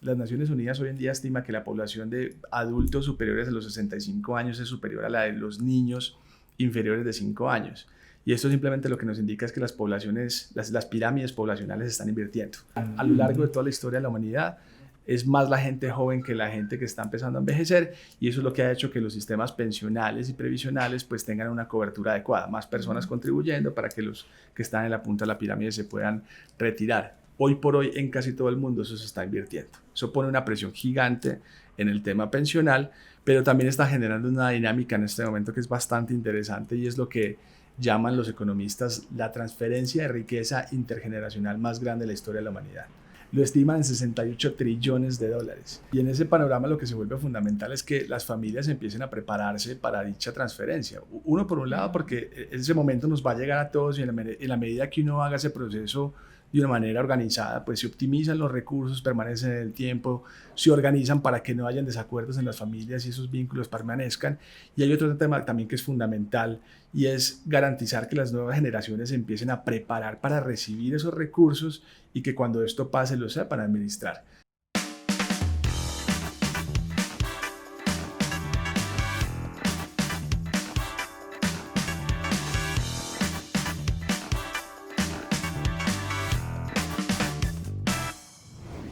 las Naciones Unidas hoy en día estima que la población de adultos superiores a los 65 años es superior a la de los niños inferiores de 5 años. Y esto simplemente lo que nos indica es que las poblaciones, las pirámides poblacionales están invirtiendo. A lo largo de toda la historia de la humanidad, es más la gente joven que la gente que está empezando a envejecer, y eso es lo que ha hecho que los sistemas pensionales y previsionales pues tengan una cobertura adecuada, más personas contribuyendo para que los que están en la punta de la pirámide se puedan retirar. Hoy por hoy en casi todo el mundo eso se está invirtiendo. Eso pone una presión gigante en el tema pensional, pero también está generando una dinámica en este momento que es bastante interesante, y es lo que llaman los economistas la transferencia de riqueza intergeneracional más grande de la historia de la humanidad. Lo estiman en 68 trillones de dólares. Y en ese panorama lo que se vuelve fundamental es que las familias empiecen a prepararse para dicha transferencia. Uno, por un lado, porque ese momento nos va a llegar a todos, y en la medida que uno haga ese proceso de una manera organizada, pues se optimizan los recursos, permanecen en el tiempo, se organizan para que no hayan desacuerdos en las familias y esos vínculos permanezcan. Y hay otro tema también que es fundamental, y es garantizar que las nuevas generaciones se empiecen a preparar para recibir esos recursos y que cuando esto pase lo sepan administrar.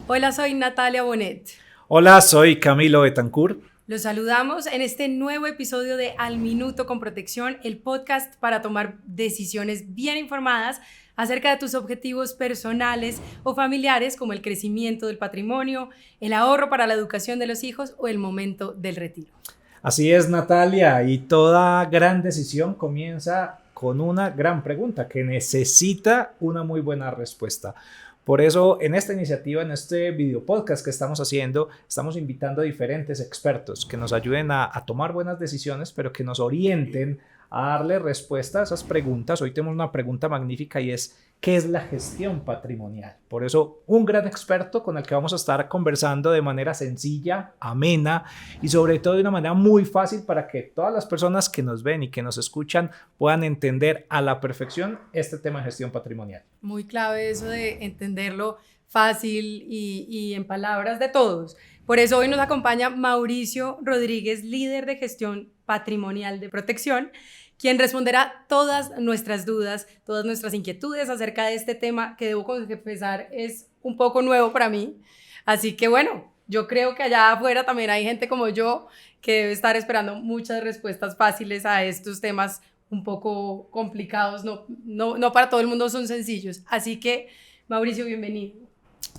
Hola, soy Natalia Bonet. Hola, soy Camilo Betancourt. Los saludamos en este nuevo episodio de Al Minuto con Protección, el podcast para tomar decisiones bien informadas acerca de tus objetivos personales o familiares, como el crecimiento del patrimonio, el ahorro para la educación de los hijos o el momento del retiro. Así es, Natalia, y toda gran decisión comienza con una gran pregunta que necesita una muy buena respuesta. Por eso, en esta iniciativa, en este video podcast que estamos haciendo, estamos invitando a diferentes expertos que nos ayuden a tomar buenas decisiones, pero que nos orienten a darle respuesta a esas preguntas. Hoy tenemos una pregunta magnífica, y es: ¿qué es la gestión patrimonial? Por eso, un gran experto con el que vamos a estar conversando de manera sencilla, amena y sobre todo de una manera muy fácil para que todas las personas que nos ven y que nos escuchan puedan entender a la perfección este tema de gestión patrimonial. Muy clave eso de entenderlo fácil y en palabras de todos. Por eso hoy nos acompaña Mauricio Rodríguez, líder de gestión patrimonial de Protección, quien responderá todas nuestras dudas, todas nuestras inquietudes acerca de este tema que, debo confesar, es un poco nuevo para mí. Así que bueno, yo creo que allá afuera también hay gente como yo que debe estar esperando muchas respuestas fáciles a estos temas un poco complicados. No para todo el mundo son sencillos. Así que, Mauricio, bienvenido.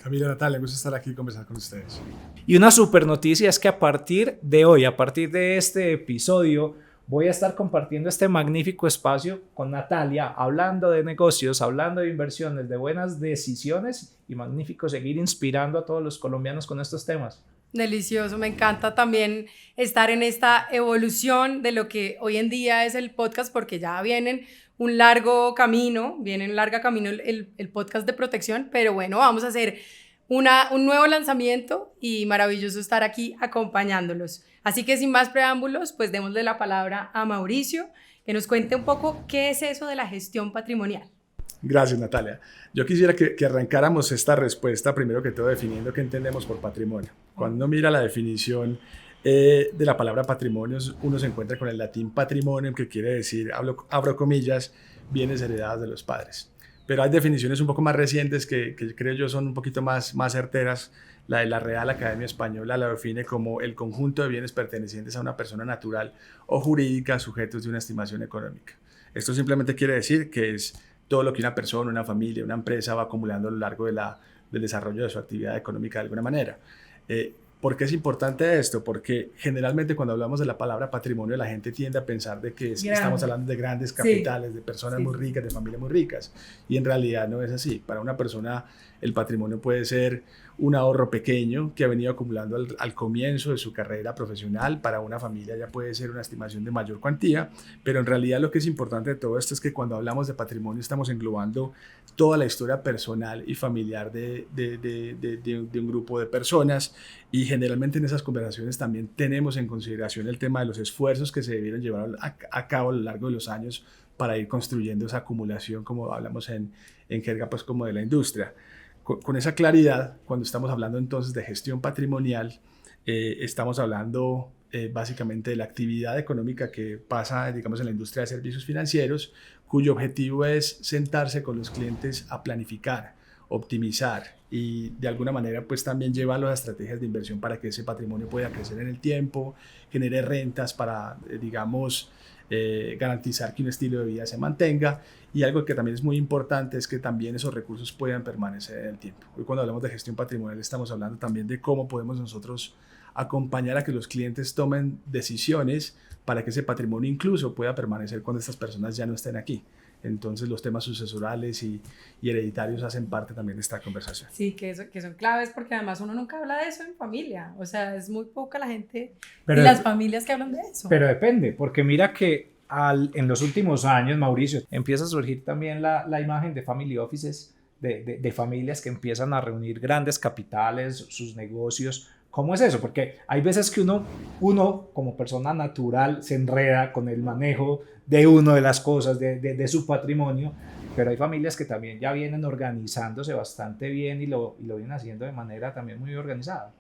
Camilo, Natalia, me gusta estar aquí y conversar con ustedes. Y una super noticia es que a partir de hoy, a partir de este episodio, voy a estar compartiendo este magnífico espacio con Natalia, hablando de negocios, hablando de inversiones, de buenas decisiones, y magnífico seguir inspirando a todos los colombianos con estos temas. Delicioso, me encanta también estar en esta evolución de lo que hoy en día es el podcast, porque ya viene un larga camino el podcast de Protección, pero bueno, vamos a hacer un nuevo lanzamiento y maravilloso estar aquí acompañándolos. Así que sin más preámbulos, pues démosle la palabra a Mauricio, que nos cuente un poco qué es eso de la gestión patrimonial. Gracias, Natalia. Yo quisiera que arrancáramos esta respuesta primero que todo definiendo qué entendemos por patrimonio. Cuando uno mira la definición de la palabra patrimonio, uno se encuentra con el latín patrimonium, que quiere decir, abro comillas, bienes heredados de los padres. Pero hay definiciones un poco más recientes que creo yo son un poquito más certeras. La de la Real Academia Española la define como el conjunto de bienes pertenecientes a una persona natural o jurídica sujetos de una estimación económica. Esto simplemente quiere decir que es todo lo que una persona, una familia, una empresa va acumulando a lo largo del desarrollo de su actividad económica de alguna manera. ¿Por qué es importante esto? Porque generalmente cuando hablamos de la palabra patrimonio, la gente tiende a pensar de que estamos hablando de grandes capitales, sí, de personas muy ricas, de familias muy ricas, y en realidad no es así. Para una persona el patrimonio puede ser un ahorro pequeño que ha venido acumulando al comienzo de su carrera profesional. Para una familia ya puede ser una estimación de mayor cuantía, pero en realidad lo que es importante de todo esto es que cuando hablamos de patrimonio estamos englobando toda la historia personal y familiar de un grupo de personas, y generalmente en esas conversaciones también tenemos en consideración el tema de los esfuerzos que se debieron llevar a cabo a lo largo de los años para ir construyendo esa acumulación, como hablamos en jerga, pues como de la industria. con esa claridad, cuando estamos hablando entonces de gestión patrimonial, estamos hablando básicamente de la actividad económica que pasa, digamos, en la industria de servicios financieros, cuyo objetivo es sentarse con los clientes a planificar, optimizar y de alguna manera pues también llevarlos a estrategias de inversión para que ese patrimonio pueda crecer en el tiempo, genere rentas para, digamos, garantizar que un estilo de vida se mantenga. Y algo que también es muy importante es que también esos recursos puedan permanecer en el tiempo. Hoy cuando hablamos de gestión patrimonial estamos hablando también de cómo podemos nosotros acompañar a que los clientes tomen decisiones para que ese patrimonio incluso pueda permanecer cuando estas personas ya no estén aquí. Entonces los temas sucesorales y hereditarios hacen parte también de esta conversación. Sí, que son claves porque además uno nunca habla de eso en familia. O sea, es muy poca la gente y las familias que hablan de eso. Pero depende, porque mira que en los últimos años, Mauricio, empieza a surgir también la imagen de family offices, de familias que empiezan a reunir grandes capitales, sus negocios. ¿Cómo es eso? Porque hay veces que uno como persona natural se enreda con el manejo de una de las cosas, de su patrimonio, pero hay familias que también ya vienen organizándose bastante bien y lo vienen haciendo de manera también muy organizada.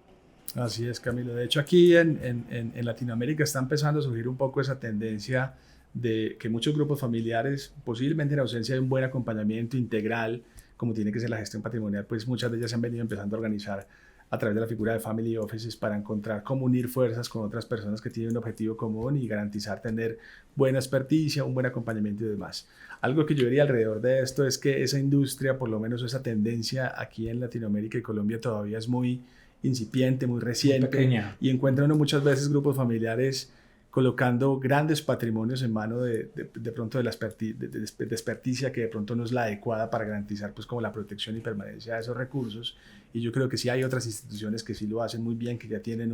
Así es, Camilo. De hecho, aquí en Latinoamérica está empezando a surgir un poco esa tendencia de que muchos grupos familiares, posiblemente en ausencia de un buen acompañamiento integral, como tiene que ser la gestión patrimonial, pues muchas de ellas se han venido empezando a organizar a través de la figura de family offices para encontrar cómo unir fuerzas con otras personas que tienen un objetivo común y garantizar tener buena experticia, un buen acompañamiento y demás. Algo que yo diría alrededor de esto es que esa industria, por lo menos esa tendencia aquí en Latinoamérica y Colombia todavía es muy incipiente, muy reciente, muy pequeña. Y encuentra uno muchas veces grupos familiares colocando grandes patrimonios en mano de pronto de la experticia que de pronto no es la adecuada para garantizar pues como la protección y permanencia de esos recursos. Y yo creo que sí hay otras instituciones que sí lo hacen muy bien, que ya tienen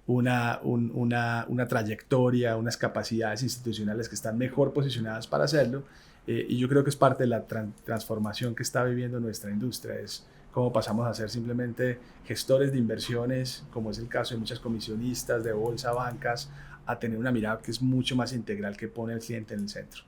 una trayectoria, unas capacidades institucionales que están mejor posicionadas para hacerlo. Y yo creo que es parte de la transformación que está viviendo nuestra industria, es cómo pasamos a ser simplemente gestores de inversiones, como es el caso de muchas comisionistas de bolsa, bancas, a tener una mirada que es mucho más integral, que pone al cliente en el centro.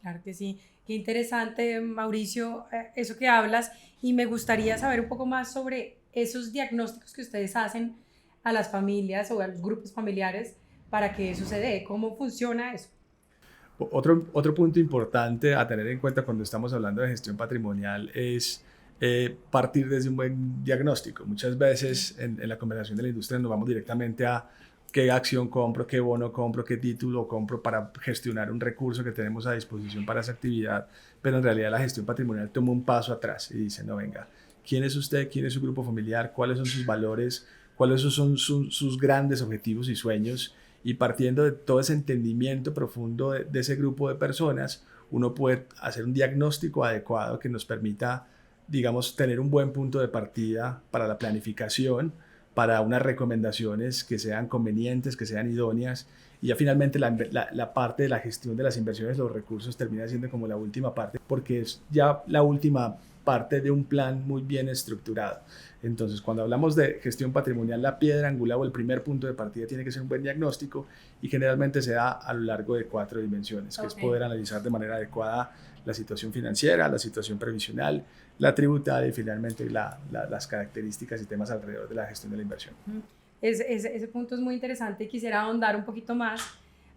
Claro que sí. Qué interesante, Mauricio, eso que hablas, y me gustaría saber un poco más sobre esos diagnósticos que ustedes hacen a las familias o a los grupos familiares para que eso se dé. ¿Cómo funciona eso? Otro punto importante a tener en cuenta cuando estamos hablando de gestión patrimonial es partir desde un buen diagnóstico. Muchas veces en la conversación de la industria nos vamos directamente a qué acción compro, qué bono compro, qué título compro para gestionar un recurso que tenemos a disposición para esa actividad, pero en realidad la gestión patrimonial toma un paso atrás y dice, no, venga, ¿quién es usted? ¿Quién es su grupo familiar? ¿Cuáles son sus valores? ¿Cuáles son sus grandes objetivos y sueños? Y partiendo de todo ese entendimiento profundo de ese grupo de personas, uno puede hacer un diagnóstico adecuado que nos permita, digamos, tener un buen punto de partida para la planificación, para unas recomendaciones que sean convenientes, que sean idóneas, y ya finalmente la parte de la gestión de las inversiones, los recursos, termina siendo como la última parte, porque es ya la última parte de un plan muy bien estructurado. Entonces, cuando hablamos de gestión patrimonial, la piedra angular o el primer punto de partida tiene que ser un buen diagnóstico, y generalmente se da a lo largo de 4 dimensiones, que es poder analizar de manera adecuada la situación financiera, la situación previsional, la tributaria y finalmente las características y temas alrededor de la gestión de la inversión. Ese punto es muy interesante y quisiera ahondar un poquito más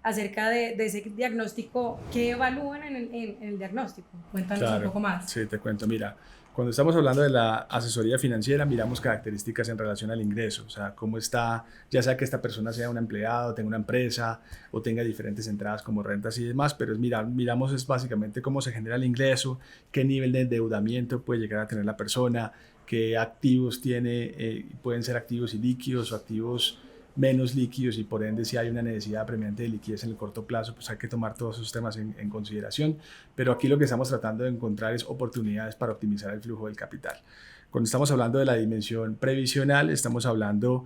acerca de ese diagnóstico. ¿Qué evalúan en el diagnóstico? Cuéntanos un poco más. Sí, te cuento. Mira, cuando estamos hablando de la asesoría financiera, miramos características en relación al ingreso, o sea, cómo está, ya sea que esta persona sea un empleado, tenga una empresa o tenga diferentes entradas como rentas y demás, pero miramos es básicamente cómo se genera el ingreso, qué nivel de endeudamiento puede llegar a tener la persona, qué activos tiene, pueden ser activos y líquidos o activos menos líquidos, y por ende si hay una necesidad apremiante de liquidez en el corto plazo, pues hay que tomar todos esos temas en consideración, pero aquí lo que estamos tratando de encontrar es oportunidades para optimizar el flujo del capital. Cuando estamos hablando de la dimensión previsional, estamos hablando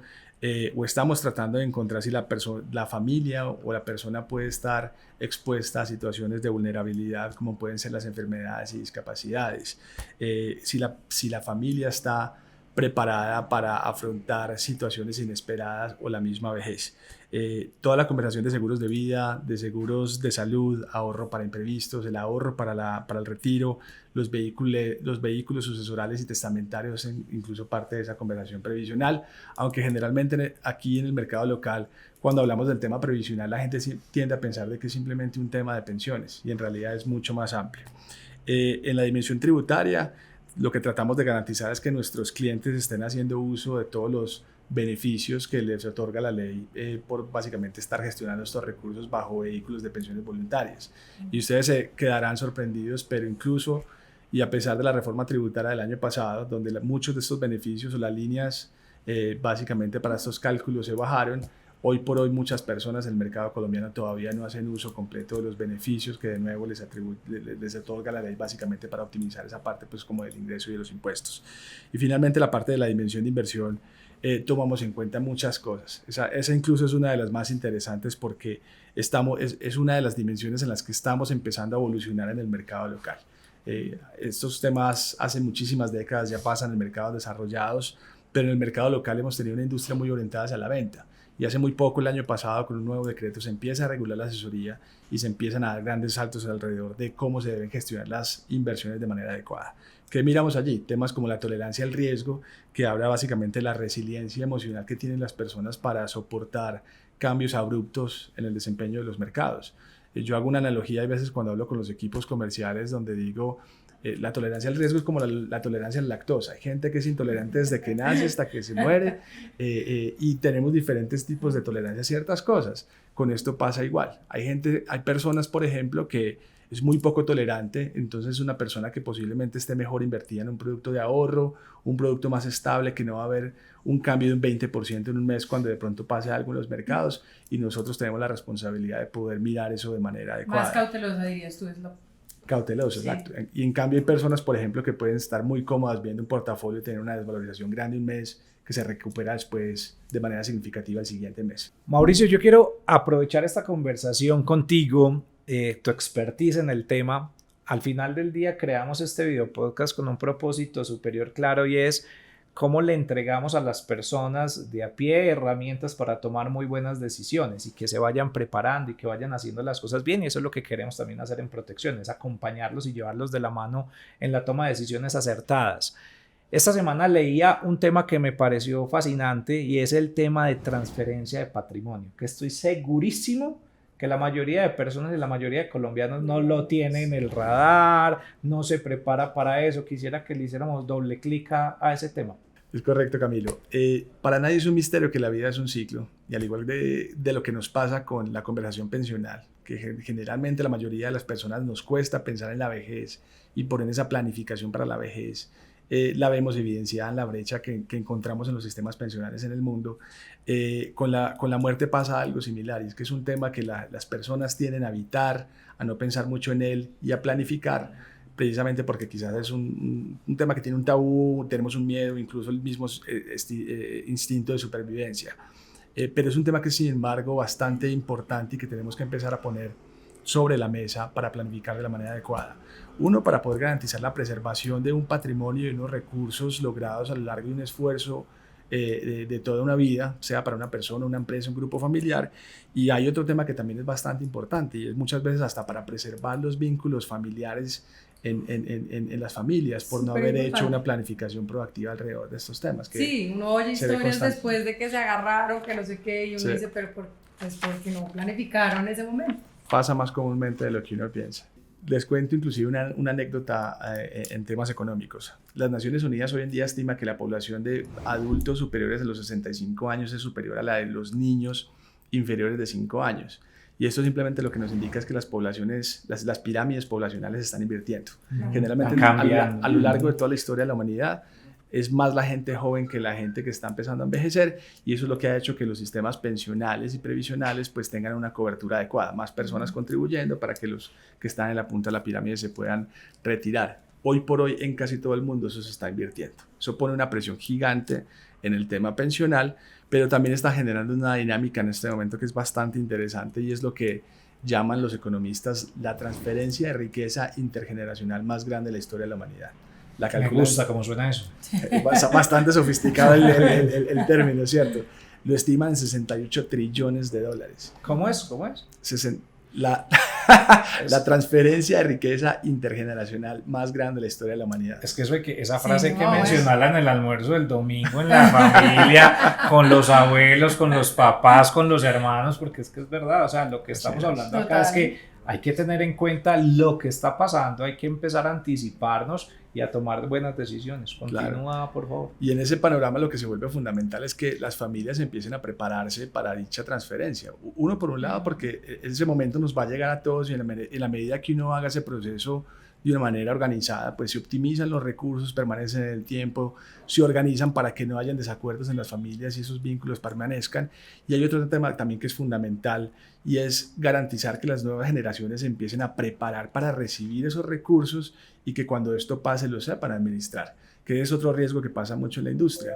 o estamos tratando de encontrar si la familia o la persona puede estar expuesta a situaciones de vulnerabilidad como pueden ser las enfermedades y discapacidades, si la familia está preparada para afrontar situaciones inesperadas o la misma vejez. Toda la conversación de seguros de vida, de seguros de salud, ahorro para imprevistos, el ahorro para el retiro, los vehículos sucesorales y testamentarios, incluso parte de esa conversación previsional, aunque generalmente aquí en el mercado local, cuando hablamos del tema previsional, la gente tiende a pensar de que es simplemente un tema de pensiones y en realidad es mucho más amplio. En la dimensión tributaria, lo que tratamos de garantizar es que nuestros clientes estén haciendo uso de todos los beneficios que les otorga la ley por básicamente estar gestionando estos recursos bajo vehículos de pensiones voluntarias. Y ustedes se quedarán sorprendidos, pero incluso y a pesar de la reforma tributaria del año pasado, donde muchos de estos beneficios o las líneas básicamente para estos cálculos se bajaron, hoy por hoy muchas personas en el mercado colombiano todavía no hacen uso completo de los beneficios que de nuevo les otorga la ley básicamente para optimizar esa parte pues como del ingreso y de los impuestos. Y finalmente la parte de la dimensión de inversión, tomamos en cuenta muchas cosas. Esa incluso es una de las más interesantes porque es una de las dimensiones en las que estamos empezando a evolucionar en el mercado local. Estos temas hace muchísimas décadas ya pasan en mercados desarrollados, pero en el mercado local hemos tenido una industria muy orientada hacia la venta. Y hace muy poco, el año pasado, con un nuevo decreto, se empieza a regular la asesoría y se empiezan a dar grandes saltos alrededor de cómo se deben gestionar las inversiones de manera adecuada. ¿Qué miramos allí? Temas como la tolerancia al riesgo, que habla básicamente de la resiliencia emocional que tienen las personas para soportar cambios abruptos en el desempeño de los mercados. Yo hago una analogía a veces cuando hablo con los equipos comerciales donde digo, la tolerancia al riesgo es como la tolerancia a la lactosa. Hay gente que es intolerante desde que nace hasta que se muere y tenemos diferentes tipos de tolerancia a ciertas cosas. Con esto pasa igual. Hay personas, por ejemplo, que es muy poco tolerante, entonces una persona que posiblemente esté mejor invertida en un producto de ahorro, un producto más estable, que no va a haber un cambio de un 20% en un mes cuando de pronto pase algo en los mercados, y nosotros tenemos la responsabilidad de poder mirar eso de manera adecuada. Más cautelosa dirías tú, es lo cauteloso, sí. Exacto. Y en cambio hay personas, por ejemplo, que pueden estar muy cómodas viendo un portafolio y tener una desvalorización grande un mes que se recupera después de manera significativa el siguiente mes. Mauricio, yo quiero aprovechar esta conversación contigo, tu expertise en el tema. Al final del día creamos este video podcast con un propósito superior claro y es cómo le entregamos a las personas de a pie herramientas para tomar muy buenas decisiones y que se vayan preparando y que vayan haciendo las cosas bien, y eso es lo que queremos también hacer en Protección, es acompañarlos y llevarlos de la mano en la toma de decisiones acertadas. Esta semana leía un tema que me pareció fascinante y es el tema de transferencia de patrimonio, que estoy segurísimo que la mayoría de personas y la mayoría de colombianos no lo tienen en el radar, no se prepara para eso. Quisiera que le hiciéramos doble clic a ese tema. Es correcto, Camilo. Para nadie es un misterio que la vida es un ciclo, y al igual de lo que nos pasa con la conversación pensional, que generalmente la mayoría de las personas nos cuesta pensar en la vejez y por esa planificación para la vejez, la vemos evidenciada en la brecha que encontramos en los sistemas pensionales en el mundo. Con la muerte pasa algo similar, y es que es un tema que las personas tienden a evitar, a no pensar mucho en él y a planificar, precisamente porque quizás es un tema que tiene un tabú, tenemos un miedo, incluso el mismo instinto de supervivencia. Pero es un tema que sin embargo bastante importante y que tenemos que empezar a poner sobre la mesa para planificar de la manera adecuada. Uno, para poder garantizar la preservación de un patrimonio y unos recursos logrados a lo largo de un esfuerzo de toda una vida, sea para una persona, una empresa, un grupo familiar. Y hay otro tema que también es bastante importante, y es muchas veces hasta para preservar los vínculos familiares en las familias, por no haber hecho una planificación proactiva alrededor de estos temas. Que sí, uno oye historias después de que se agarraron, que no sé qué, y uno dice, pero porque no planificaron ese momento. Pasa más comúnmente de lo que uno piensa. Les cuento inclusive una anécdota en temas económicos. Las Naciones Unidas hoy en día estima que la población de adultos superiores a los 65 años es superior a la de los niños inferiores de 5 años. Y esto simplemente lo que nos indica es que las poblaciones, las pirámides poblacionales están invirtiendo. Generalmente a lo largo de toda la historia de la humanidad es más la gente joven que la gente que está empezando a envejecer, y eso es lo que ha hecho que los sistemas pensionales y previsionales pues tengan una cobertura adecuada, más personas contribuyendo para que los que están en la punta de la pirámide se puedan retirar. Hoy por hoy en casi todo el mundo eso se está invirtiendo. Eso pone una presión gigante en el tema pensional, pero también está generando una dinámica en este momento que es bastante interesante, y es lo que llaman los economistas la transferencia de riqueza intergeneracional más grande de la historia de la humanidad. La Me calculan, gusta cómo suena eso. bastante sofisticado el término, ¿cierto? Lo estiman en 68 trillones de dólares. ¿Cómo es? ¿Cómo es? La transferencia de riqueza intergeneracional más grande de la historia de la humanidad. Es que esa frase Sí, que no, mencionarla en el almuerzo del domingo, en la familia, con los abuelos, con los papás, con los hermanos, porque es que es verdad, o sea, lo que estamos hablando acá es que hay que tener en cuenta lo que está pasando, hay que empezar a anticiparnos y a tomar buenas decisiones. Continúa, claro. Por favor. Y en ese panorama lo que se vuelve fundamental es que las familias empiecen a prepararse para dicha transferencia. Uno, por un lado, porque ese momento nos va a llegar a todos y en la medida que uno haga ese proceso de una manera organizada, pues se optimizan los recursos, permanecen en el tiempo, se organizan para que no hayan desacuerdos en las familias y esos vínculos permanezcan. Y hay otro tema también que es fundamental y es garantizar que las nuevas generaciones se empiecen a preparar para recibir esos recursos y que cuando esto pase lo sepan administrar, que es otro riesgo que pasa mucho en la industria.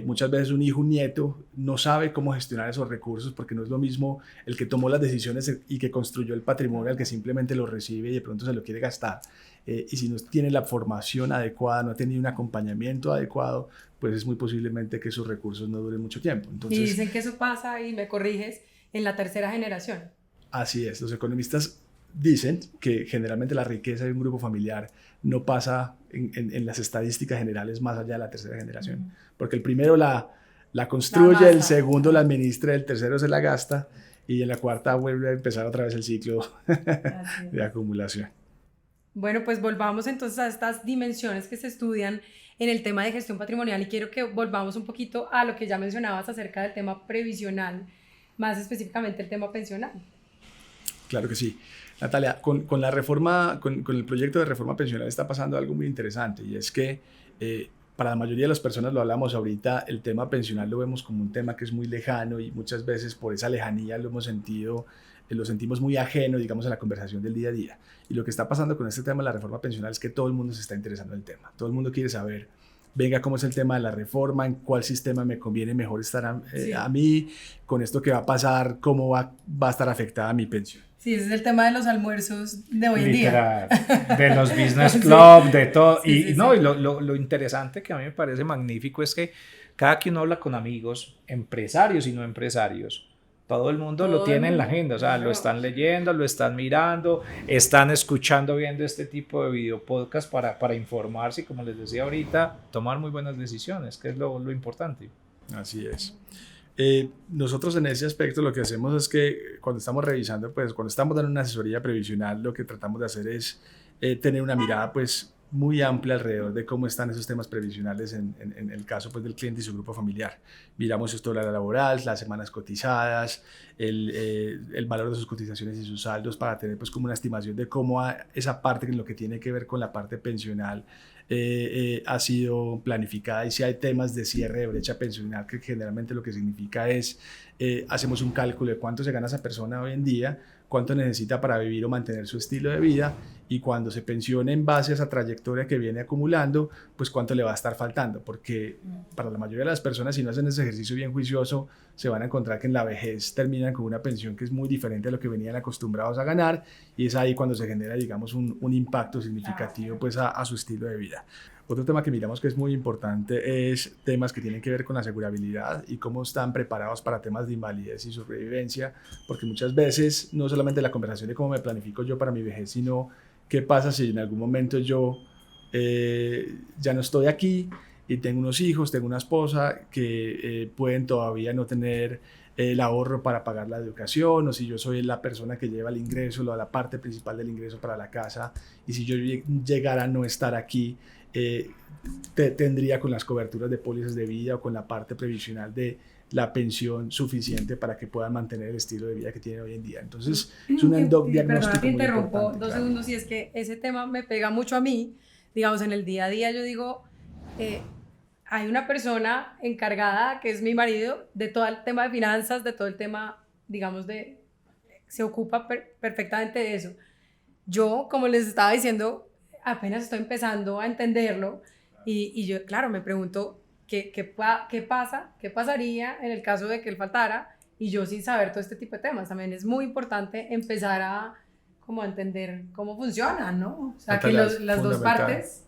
Muchas veces un hijo, un nieto no sabe cómo gestionar esos recursos porque no es lo mismo el que tomó las decisiones y que construyó el patrimonio al que simplemente lo recibe y de pronto se lo quiere gastar. Y si no tiene la formación adecuada, no ha tenido un acompañamiento adecuado, pues es muy posiblemente que esos recursos no duren mucho tiempo. Entonces, y dicen que eso pasa, y me corriges, en la tercera generación. Así es, los economistas dicen que generalmente la riqueza de un grupo familiar no pasa en las estadísticas generales más allá de la tercera generación, porque el primero la construye, el segundo la administra, el tercero se la gasta y en la cuarta vuelve a empezar otra vez el ciclo de acumulación. Bueno, pues volvamos entonces a estas dimensiones que se estudian en el tema de gestión patrimonial y quiero que volvamos un poquito a lo que ya mencionabas acerca del tema previsional, más específicamente el tema pensional. Claro que sí. Natalia, con la reforma, con el proyecto de reforma pensional está pasando algo muy interesante y es que para la mayoría de las personas, lo hablamos ahorita, el tema pensional lo vemos como un tema que es muy lejano y muchas veces por esa lejanía lo sentimos muy ajeno, digamos, a la conversación del día a día. Y lo que está pasando con este tema de la reforma pensional es que todo el mundo se está interesando en el tema. Todo el mundo quiere saber, venga, cómo es el tema de la reforma, en cuál sistema me conviene mejor estar a mí, con esto que va a pasar, cómo va a estar afectada mi pensión. Sí, ese es el tema de los almuerzos de hoy en día. De los business club, de todo. Sí, y lo interesante que a mí me parece magnífico es que cada que uno habla con amigos, empresarios y no empresarios, todo el mundo lo tiene en la agenda, o sea, lo están leyendo, lo están mirando, están escuchando, viendo este tipo de video podcast para informarse y, como les decía ahorita, tomar muy buenas decisiones, que es lo importante. Así es. Nosotros en ese aspecto lo que hacemos es que cuando estamos revisando, pues cuando estamos dando una asesoría previsional, lo que tratamos de hacer es tener una mirada pues muy amplia alrededor de cómo están esos temas previsionales en el caso pues del cliente y su grupo familiar. Miramos su historia laboral, las semanas cotizadas, el valor de sus cotizaciones y sus saldos para tener pues como una estimación de cómo esa parte en lo que tiene que ver con la parte pensional ha sido planificada y si hay temas de cierre de brecha pensional, que generalmente lo que significa es hacemos un cálculo de cuánto se gana esa persona hoy en día, cuánto necesita para vivir o mantener su estilo de vida y cuando se pensione en base a esa trayectoria que viene acumulando, pues cuánto le va a estar faltando, porque para la mayoría de las personas, si no hacen ese ejercicio bien juicioso, se van a encontrar que en la vejez terminan con una pensión que es muy diferente a lo que venían acostumbrados a ganar y es ahí cuando se genera, digamos, un impacto significativo pues a su estilo de vida. Otro tema que miramos que es muy importante es temas que tienen que ver con la asegurabilidad y cómo están preparados para temas de invalidez y sobrevivencia, porque muchas veces no solamente la conversación de cómo me planifico yo para mi vejez, sino qué pasa si en algún momento yo ya no estoy aquí y tengo unos hijos, tengo una esposa que pueden todavía no tener el ahorro para pagar la educación, o si yo soy la persona que lleva el ingreso, la parte principal del ingreso para la casa, y si yo llegara a no estar aquí, tendría con las coberturas de pólizas de vida o con la parte previsional de la pensión suficiente para que puedan mantener el estilo de vida que tienen hoy en día. Entonces, es un diagnóstico Perdona, te interrumpo muy importante. Dos segundos, y es que ese tema me pega mucho a mí, digamos, en el día a día yo digo, hay una persona encargada, que es mi marido, de todo el tema de finanzas, de todo el tema, digamos, se ocupa perfectamente de eso. Yo, como les estaba diciendo, apenas estoy empezando a entenderlo y yo, claro, me pregunto qué pasaría en el caso de que él faltara y yo sin saber todo este tipo de temas. También es muy importante empezar a como a entender cómo funcionan, ¿no? O sea, que las dos partes...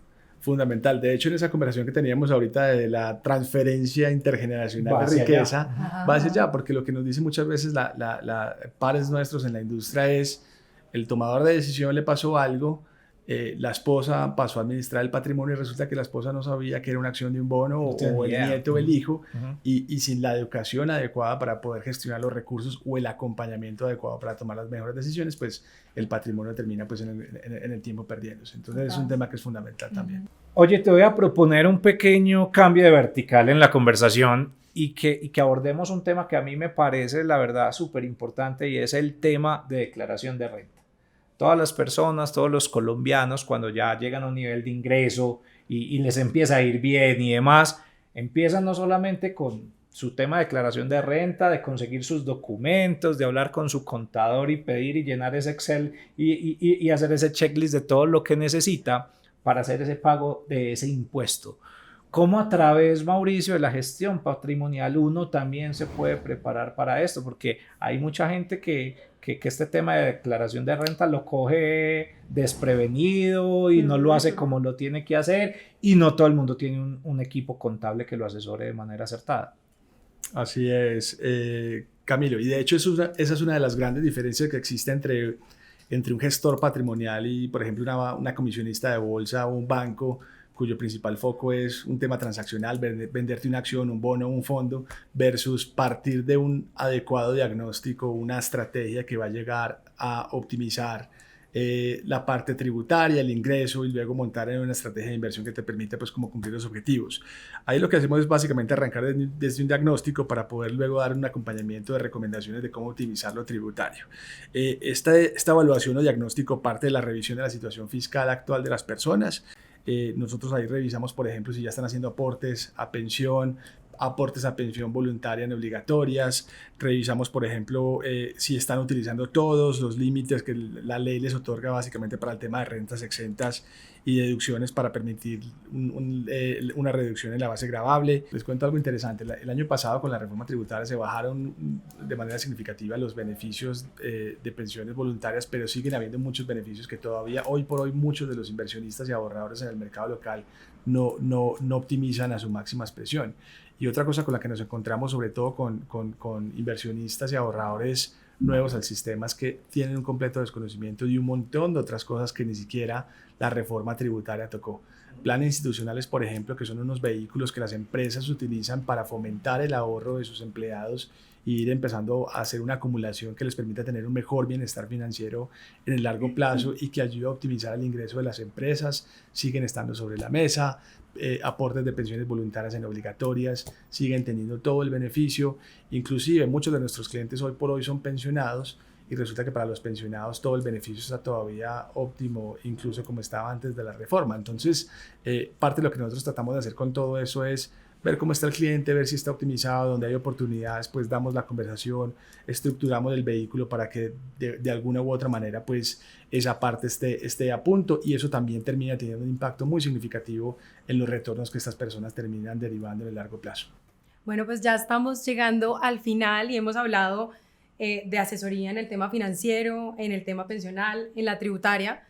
Fundamental. De hecho, en esa conversación que teníamos ahorita de la transferencia intergeneracional de riqueza, va hacia allá, porque lo que nos dice muchas veces pares nuestros en la industria es, el tomador de decisión le pasó algo, la esposa pasó a administrar el patrimonio y resulta que la esposa no sabía que era una acción de un bono o el nieto o el hijo, y sin la educación adecuada para poder gestionar los recursos o el acompañamiento adecuado para tomar las mejores decisiones, pues el patrimonio termina pues en el tiempo perdiéndose. Entonces es un tema que es fundamental también. Oye, te voy a proponer un pequeño cambio de vertical en la conversación y que abordemos un tema que a mí me parece, la verdad, súper importante, y es el tema de declaración de renta. Todas las personas, todos los colombianos, cuando ya llegan a un nivel de ingreso y les empieza a ir bien y demás, empiezan no solamente con su tema de declaración de renta, de conseguir sus documentos, de hablar con su contador y pedir y llenar ese Excel y hacer ese checklist de todo lo que necesita para hacer ese pago de ese impuesto. ¿Cómo a través, Mauricio, de la gestión patrimonial uno también se puede preparar para esto? Porque hay mucha gente que este tema de declaración de renta lo coge desprevenido y no lo hace como lo tiene que hacer, y no todo el mundo tiene un equipo contable que lo asesore de manera acertada. Así es, Camilo, y de hecho esa es una de las grandes diferencias que existe entre un gestor patrimonial y, por ejemplo, una comisionista de bolsa o un banco cuyo principal foco es un tema transaccional, venderte una acción, un bono, un fondo, versus partir de un adecuado diagnóstico, una estrategia que va a llegar a optimizar la parte tributaria, el ingreso, y luego montar en una estrategia de inversión que te permite pues como cumplir los objetivos. Ahí lo que hacemos es básicamente arrancar desde un diagnóstico para poder luego dar un acompañamiento de recomendaciones de cómo optimizar lo tributario. Esta evaluación o diagnóstico parte de la revisión de la situación fiscal actual de las personas. Nosotros ahí revisamos, por ejemplo, si ya están haciendo aportes a pensión voluntaria no obligatorias. Revisamos, por ejemplo, si están utilizando todos los límites que la ley les otorga básicamente para el tema de rentas exentas y deducciones para permitir una reducción en la base gravable. Les cuento algo interesante. El año pasado, con la reforma tributaria, se bajaron de manera significativa los beneficios de pensiones voluntarias, pero siguen habiendo muchos beneficios que todavía hoy por hoy muchos de los inversionistas y ahorradores en el mercado local no optimizan a su máxima expresión. Y otra cosa con la que nos encontramos, sobre todo con inversionistas y ahorradores nuevos al sistema, es que tienen un completo desconocimiento de un montón de otras cosas que ni siquiera la reforma tributaria tocó. Planes institucionales, por ejemplo, que son unos vehículos que las empresas utilizan para fomentar el ahorro de sus empleados y ir empezando a hacer una acumulación que les permita tener un mejor bienestar financiero en el largo plazo y que ayude a optimizar el ingreso de las empresas, siguen estando sobre la mesa. Aportes de pensiones voluntarias en obligatorias, siguen teniendo todo el beneficio. Inclusive muchos de nuestros clientes hoy por hoy son pensionados y resulta que para los pensionados todo el beneficio está todavía óptimo, incluso como estaba antes de la reforma. Entonces, parte de lo que nosotros tratamos de hacer con todo eso es ver cómo está el cliente, ver si está optimizado, donde hay oportunidades, pues damos la conversación, estructuramos el vehículo para que de alguna u otra manera pues esa parte esté a punto, y eso también termina teniendo un impacto muy significativo en los retornos que estas personas terminan derivando en el largo plazo. Bueno, pues ya estamos llegando al final y hemos hablado de asesoría en el tema financiero, en el tema pensional, en la tributaria,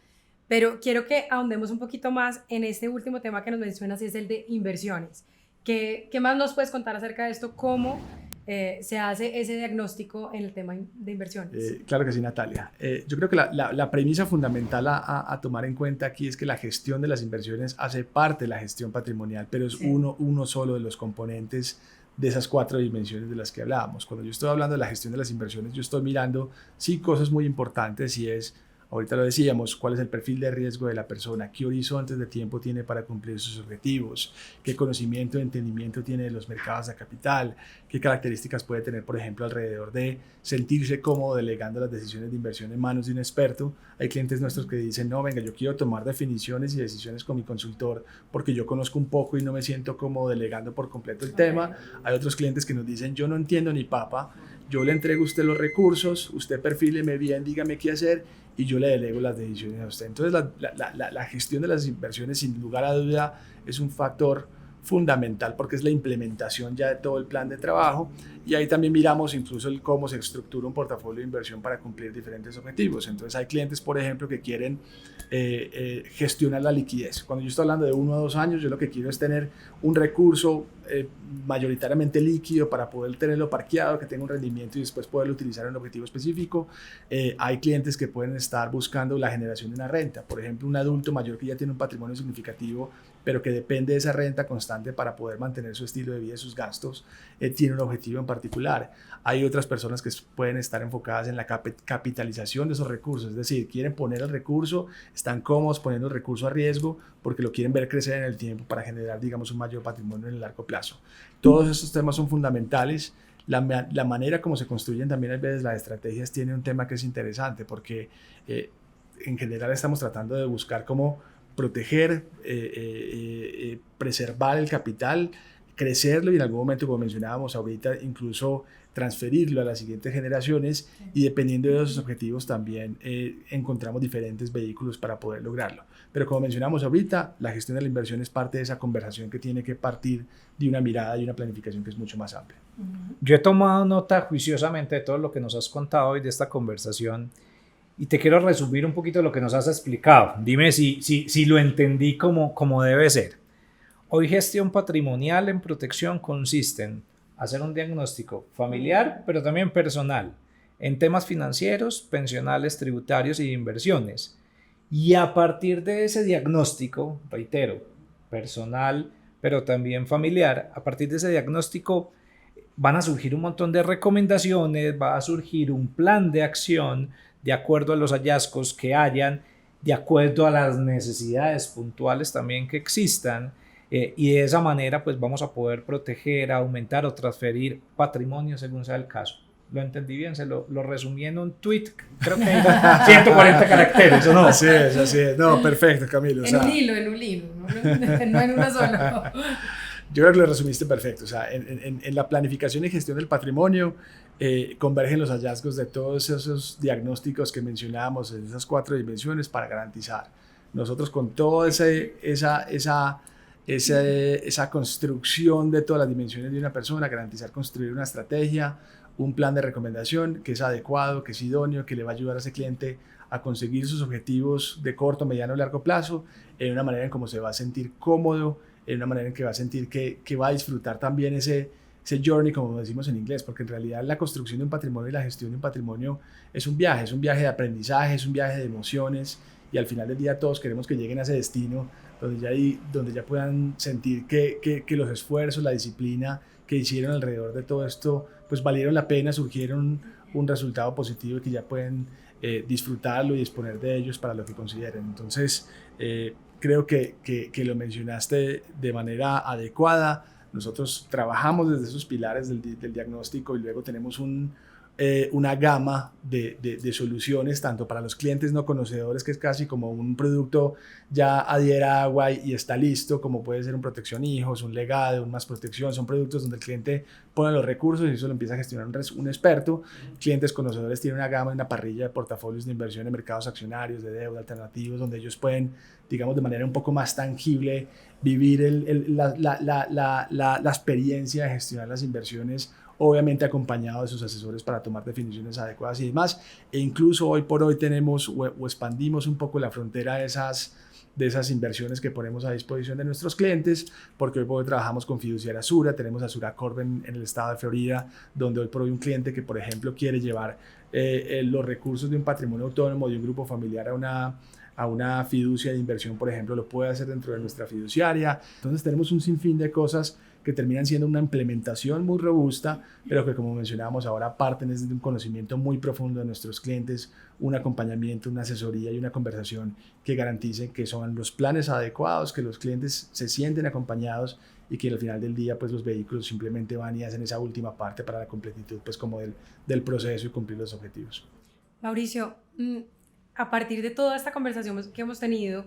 pero quiero que ahondemos un poquito más en este último tema que nos mencionas, y es el de inversiones. ¿Qué más nos puedes contar acerca de esto? ¿Cómo se hace ese diagnóstico en el tema de inversiones? Claro que sí, Natalia. Yo creo que la premisa fundamental a tomar en cuenta aquí es que la gestión de las inversiones hace parte de la gestión patrimonial, pero es uno solo de los componentes de esas 4 dimensiones de las que hablábamos. Cuando yo estoy hablando de la gestión de las inversiones, yo estoy mirando, sí, cosas muy importantes, y es, ahorita lo decíamos, cuál es el perfil de riesgo de la persona, qué horizontes de tiempo tiene para cumplir sus objetivos, qué conocimiento y entendimiento tiene de los mercados de capital, qué características puede tener, por ejemplo, alrededor de sentirse cómodo delegando las decisiones de inversión en manos de un experto. Hay clientes nuestros que dicen, no, venga, yo quiero tomar definiciones y decisiones con mi consultor porque yo conozco un poco y no me siento cómodo delegando por completo el tema. Hay otros clientes que nos dicen, yo no entiendo ni papa, yo le entrego a usted los recursos, usted perfíleme bien, dígame qué hacer y yo le delego las decisiones a usted. Entonces la gestión de las inversiones, sin lugar a duda, es un factor fundamental porque es la implementación ya de todo el plan de trabajo, y ahí también miramos incluso el cómo se estructura un portafolio de inversión para cumplir diferentes objetivos. Entonces hay clientes, por ejemplo, que quieren gestionar la liquidez. Cuando yo estoy hablando de 1 a 2 años, yo lo que quiero es tener un recurso mayoritariamente líquido para poder tenerlo parqueado, que tenga un rendimiento y después poderlo utilizar en un objetivo específico. Hay clientes que pueden estar buscando la generación de una renta. Por ejemplo, un adulto mayor que ya tiene un patrimonio significativo, pero que depende de esa renta constante para poder mantener su estilo de vida y sus gastos, tiene un objetivo en particular. Hay otras personas que pueden estar enfocadas en la capitalización de esos recursos, es decir, quieren poner el recurso, están cómodos poniendo el recurso a riesgo porque lo quieren ver crecer en el tiempo para generar, digamos, un mayor patrimonio en el largo plazo. Todos estos temas son fundamentales. La manera como se construyen también a veces las estrategias tiene un tema que es interesante porque en general estamos tratando de buscar cómo proteger, preservar el capital, crecerlo y en algún momento, como mencionábamos ahorita, incluso transferirlo a las siguientes generaciones, y dependiendo de esos objetivos también encontramos diferentes vehículos para poder lograrlo. Pero como mencionamos ahorita, la gestión de la inversión es parte de esa conversación que tiene que partir de una mirada y una planificación que es mucho más amplia. Yo he tomado nota juiciosamente de todo lo que nos has contado hoy de esta conversación y te quiero resumir un poquito lo que nos has explicado. Dime si lo entendí como debe ser. Hoy gestión patrimonial en protección consiste en hacer un diagnóstico familiar, pero también personal, en temas financieros, pensionales, tributarios y de inversiones. Y a partir de ese diagnóstico, reitero, personal, pero también familiar, a partir de ese diagnóstico van a surgir un montón de recomendaciones, va a surgir un plan de acción de acuerdo a los hallazgos que hayan, de acuerdo a las necesidades puntuales también que existan, y de esa manera pues vamos a poder proteger, aumentar o transferir patrimonio según sea el caso. Lo entendí bien, se lo resumí en un tweet, creo que hay 140 caracteres, ¿o no? Así es. No, perfecto, Camilo. En un hilo, no en uno solo. Yo creo que lo resumiste perfecto. O sea, en la planificación y gestión del patrimonio convergen los hallazgos de todos esos diagnósticos que mencionábamos en esas 4 dimensiones para garantizar. Nosotros con toda esa construcción de todas las dimensiones de una persona, garantizar construir una estrategia, un plan de recomendación que es adecuado, que es idóneo, que le va a ayudar a ese cliente a conseguir sus objetivos de corto, mediano y largo plazo, en una manera en cómo se va a sentir cómodo, en una manera en que va a sentir que va a disfrutar también ese journey, como decimos en inglés, porque en realidad la construcción de un patrimonio y la gestión de un patrimonio es un viaje de aprendizaje, es un viaje de emociones, y al final del día todos queremos que lleguen a ese destino donde ya puedan sentir que los esfuerzos, la disciplina que hicieron alrededor de todo esto, pues valieron la pena, surgieron un resultado positivo y que ya pueden disfrutarlo y disponer de ellos para lo que consideren. Entonces, creo que lo mencionaste de manera adecuada. Nosotros trabajamos desde esos pilares del diagnóstico y luego tenemos una gama de soluciones, tanto para los clientes no conocedores, que es casi como un producto ya adhiera agua y está listo, como puede ser un protección hijos, un legado, un más protección. Son productos donde el cliente pone los recursos y eso lo empieza a gestionar un experto. Clientes conocedores tienen una gama, una parrilla de portafolios de inversión en mercados accionarios, de deuda, alternativos, donde ellos pueden, digamos, de manera un poco más tangible vivir la experiencia de gestionar las inversiones, obviamente acompañado de sus asesores para tomar definiciones adecuadas y demás. E incluso hoy por hoy tenemos o expandimos un poco la frontera de esas inversiones que ponemos a disposición de nuestros clientes, porque hoy por hoy trabajamos con Fiduciaria Sura, tenemos a Suracorp en el estado de Florida, donde hoy por hoy un cliente que, por ejemplo, quiere llevar los recursos de un patrimonio autónomo de un grupo familiar a una fiducia de inversión, por ejemplo, lo puede hacer dentro de nuestra fiduciaria. Entonces tenemos un sinfín de cosas que terminan siendo una implementación muy robusta, pero que, como mencionábamos ahora, parten desde un conocimiento muy profundo de nuestros clientes, un acompañamiento, una asesoría y una conversación que garanticen que son los planes adecuados, que los clientes se sienten acompañados y que al final del día pues los vehículos simplemente van y hacen esa última parte para la completitud pues como del proceso y cumplir los objetivos. Mauricio, a partir de toda esta conversación que hemos tenido,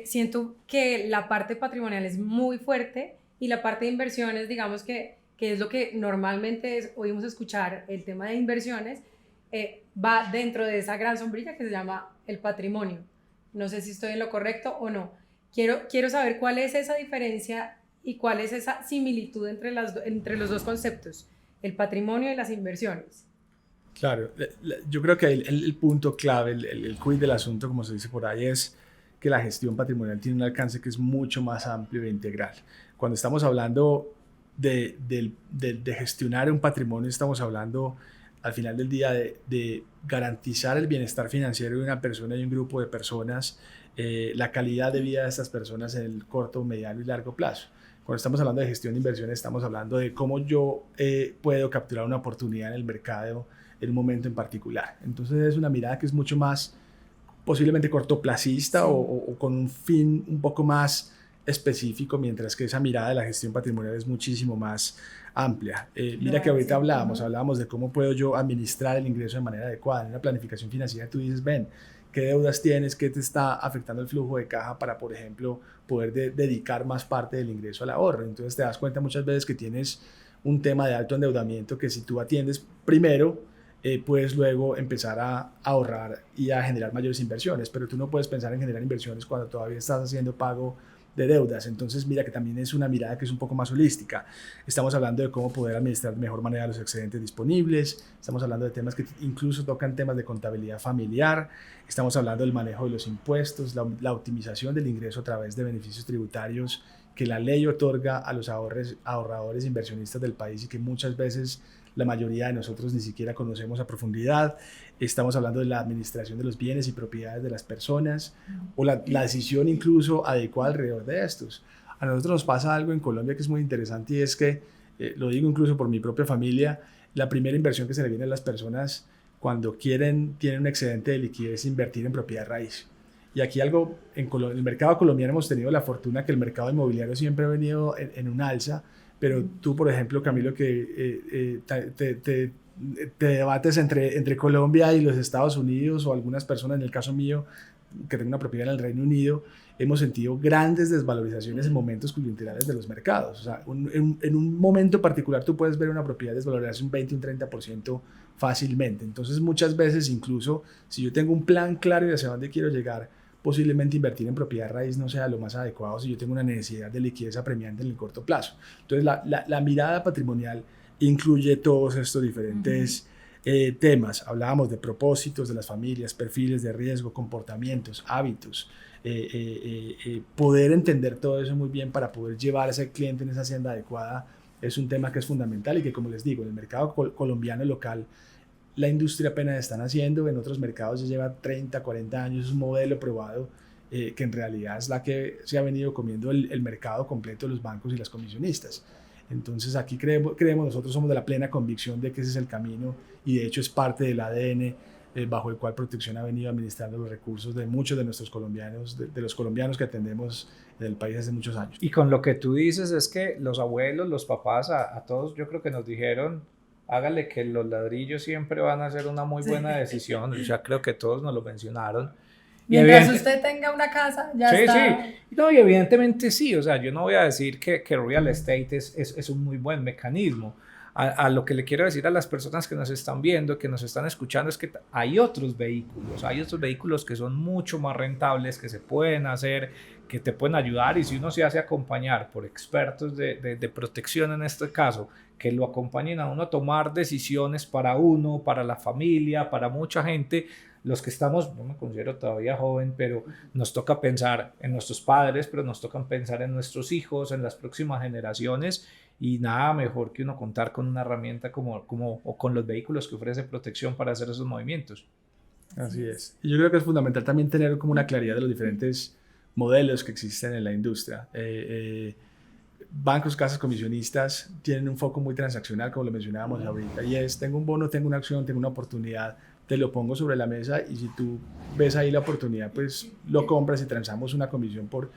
siento que la parte patrimonial es muy fuerte y la parte de inversiones, digamos que es lo que normalmente oímos escuchar, el tema de inversiones, va dentro de esa gran sombrilla que se llama el patrimonio. No sé si estoy en lo correcto o no. Quiero saber cuál es esa diferencia y cuál es esa similitud entre los dos conceptos, el patrimonio y las inversiones. Claro, yo creo que el punto clave, el quid del asunto, como se dice por ahí, es que la gestión patrimonial tiene un alcance que es mucho más amplio e integral. Cuando estamos hablando de gestionar un patrimonio, estamos hablando al final del día de garantizar el bienestar financiero de una persona y un grupo de personas, la calidad de vida de estas personas en el corto, mediano y largo plazo. Cuando estamos hablando de gestión de inversiones, estamos hablando de cómo yo puedo capturar una oportunidad en el mercado en un momento en particular. Entonces es una mirada que es mucho más posiblemente cortoplacista, sí, o con un fin un poco más específico, mientras que esa mirada de la gestión patrimonial es muchísimo más amplia. Mira que ahorita hablábamos de cómo puedo yo administrar el ingreso de manera adecuada. En una planificación financiera tú dices, ven, ¿qué deudas tienes? ¿Qué te está afectando el flujo de caja para, por ejemplo, poder dedicar más parte del ingreso al ahorro? Entonces te das cuenta muchas veces que tienes un tema de alto endeudamiento que si tú atiendes primero, puedes luego empezar a ahorrar y a generar mayores inversiones, pero tú no puedes pensar en generar inversiones cuando todavía estás haciendo pago de deudas. Entonces mira que también es una mirada que es un poco más holística. Estamos hablando de cómo poder administrar de mejor manera los excedentes disponibles, estamos hablando de temas que incluso tocan temas de contabilidad familiar, estamos hablando del manejo de los impuestos, la optimización del ingreso a través de beneficios tributarios que la ley otorga a los ahorradores inversionistas del país y que muchas veces la mayoría de nosotros ni siquiera conocemos a profundidad. Estamos hablando de la administración de los bienes y propiedades de las personas o la decisión incluso adecuada alrededor de estos. A nosotros nos pasa algo en Colombia que es muy interesante y es que, lo digo incluso por mi propia familia, la primera inversión que se le viene a las personas cuando tienen un excedente de liquidez es invertir en propiedad raíz. Y aquí algo, en el mercado colombiano hemos tenido la fortuna que el mercado inmobiliario siempre ha venido en un alza, pero tú, por ejemplo, Camilo, que te debates entre Colombia y los Estados Unidos o algunas personas, en el caso mío, que tengo una propiedad en el Reino Unido, hemos sentido grandes desvalorizaciones en momentos coyunturales de los mercados. O sea, en un momento particular tú puedes ver una propiedad desvalorarse un 20, un 30% fácilmente. Entonces, muchas veces, incluso si yo tengo un plan claro de hacia dónde quiero llegar, posiblemente invertir en propiedad raíz no sea lo más adecuado si yo tengo una necesidad de liquidez apremiante en el corto plazo. Entonces, la mirada patrimonial incluye todos estos diferentes temas. Hablábamos de propósitos de las familias, perfiles de riesgo, comportamientos, hábitos. Poder entender todo eso muy bien para poder llevar a ese cliente en esa hacienda adecuada es un tema que es fundamental y que, como les digo, en el mercado colombiano local, la industria apenas están haciendo, en otros mercados ya lleva 30, 40 años, es un modelo probado que en realidad es la que se ha venido comiendo el mercado completo de los bancos y las comisionistas. Entonces aquí creemos, nosotros somos de la plena convicción de que ese es el camino y de hecho es parte del ADN bajo el cual Protección ha venido administrando los recursos de muchos de nuestros colombianos, de los colombianos que atendemos en el país hace muchos años. Y con lo que tú dices es que los abuelos, los papás, a todos yo creo que nos dijeron, hágale que los ladrillos siempre van a ser una muy buena decisión. O sea, creo que todos nos lo mencionaron. Mientras usted tenga una casa, ya está. Sí. No, y evidentemente sí. O sea, yo no voy a decir que real estate es un muy buen mecanismo. A lo que le quiero decir a las personas que nos están viendo, que nos están escuchando, es que hay otros vehículos que son mucho más rentables, que se pueden hacer, que te pueden ayudar, y si uno se hace acompañar por expertos de protección en este caso, que lo acompañen a uno a tomar decisiones para uno, para la familia, para mucha gente. Los que estamos, no me considero todavía joven, pero nos toca pensar en nuestros padres, pero nos toca pensar en nuestros hijos, en las próximas generaciones, y nada mejor que uno contar con una herramienta o con los vehículos que ofrece Protección para hacer esos movimientos. Así es. Y yo creo que es fundamental también tener como una claridad de los diferentes modelos que existen en la industria. Bancos, casas comisionistas tienen un foco muy transaccional, como lo mencionábamos ahorita, y es, tengo un bono, tengo una acción, tengo una oportunidad, te lo pongo sobre la mesa y si tú ves ahí la oportunidad, pues lo compras y transamos una comisión por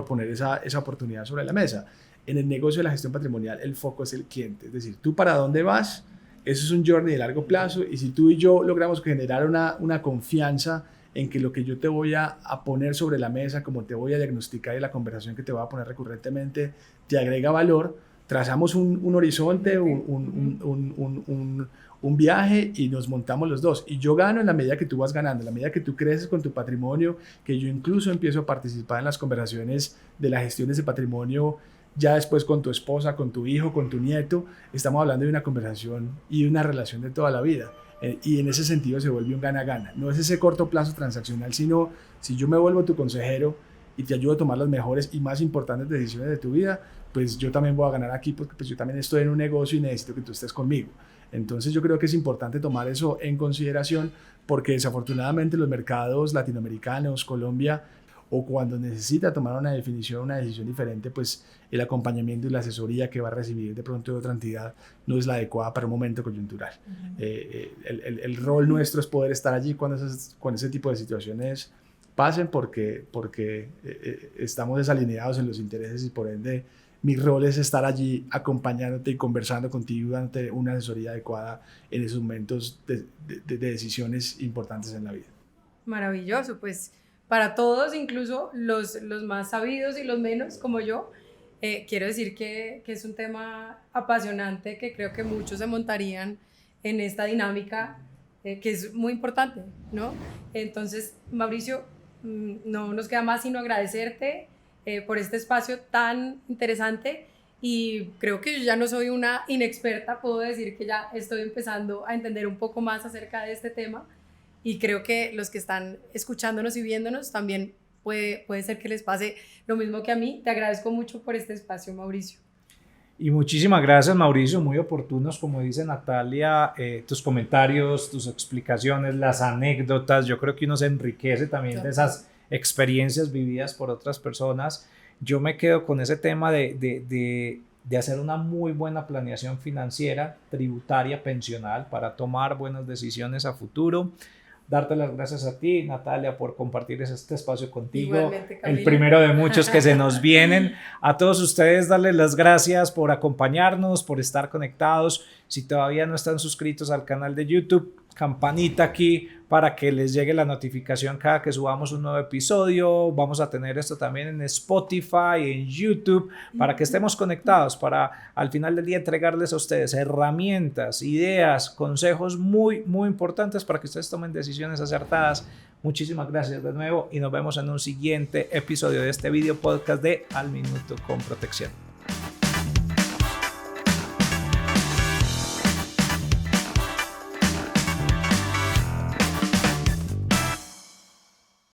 poner esa oportunidad sobre la mesa. En el negocio de la gestión patrimonial, el foco es el cliente, es decir, tú para dónde vas, eso es un journey de largo plazo, y si tú y yo logramos generar una confianza en que lo que yo te voy a poner sobre la mesa, como te voy a diagnosticar y la conversación que te voy a poner recurrentemente, te agrega valor, trazamos un horizonte, un viaje y nos montamos los dos. Y yo gano en la medida que tú vas ganando, en la medida que tú creces con tu patrimonio, que yo incluso empiezo a participar en las conversaciones de la gestión de ese patrimonio ya después con tu esposa, con tu hijo, con tu nieto, estamos hablando de una conversación y una relación de toda la vida. Y en ese sentido se vuelve un gana-gana. No es ese corto plazo transaccional, sino si yo me vuelvo tu consejero y te ayudo a tomar las mejores y más importantes decisiones de tu vida, pues yo también voy a ganar aquí porque pues yo también estoy en un negocio y necesito que tú estés conmigo. Entonces yo creo que es importante tomar eso en consideración porque desafortunadamente los mercados latinoamericanos, Colombia, o cuando necesita tomar una decisión diferente, pues el acompañamiento y la asesoría que va a recibir de pronto de otra entidad no es la adecuada para un momento coyuntural. El rol nuestro es poder estar allí cuando ese tipo de situaciones pasen porque estamos desalineados en los intereses y por ende mi rol es estar allí acompañándote y conversando contigo, dándote una asesoría adecuada en esos momentos de decisiones importantes en la vida. Maravilloso, pues para todos, incluso los más sabidos y los menos, como yo, quiero decir que es un tema apasionante que creo que muchos se montarían en esta dinámica que es muy importante, ¿no? Entonces, Mauricio, no nos queda más sino agradecerte por este espacio tan interesante y creo que yo ya no soy una inexperta, puedo decir que ya estoy empezando a entender un poco más acerca de este tema y creo que los que están escuchándonos y viéndonos también puede ser que les pase lo mismo que a mí. Te agradezco mucho por este espacio, Mauricio. Y muchísimas gracias, Mauricio, muy oportunos, como dice Natalia, tus comentarios, tus explicaciones, las anécdotas. Yo creo que uno se enriquece también de esas experiencias vividas por otras personas. Yo me quedo con ese tema de hacer una muy buena planeación financiera, tributaria, pensional, para tomar buenas decisiones a futuro. Darte las gracias a ti, Natalia, por compartir este espacio contigo, el primero de muchos que se nos vienen. A todos ustedes, darles las gracias por acompañarnos, por estar conectados. Si todavía no están suscritos al canal de YouTube, campanita aquí para que les llegue la notificación cada que subamos un nuevo episodio. Vamos a tener esto también en Spotify, en YouTube, para que estemos conectados, para al final del día entregarles a ustedes herramientas, ideas, consejos muy, muy importantes para que ustedes tomen decisiones acertadas. Muchísimas gracias de nuevo y nos vemos en un siguiente episodio de este video podcast de Al Minuto con Protección.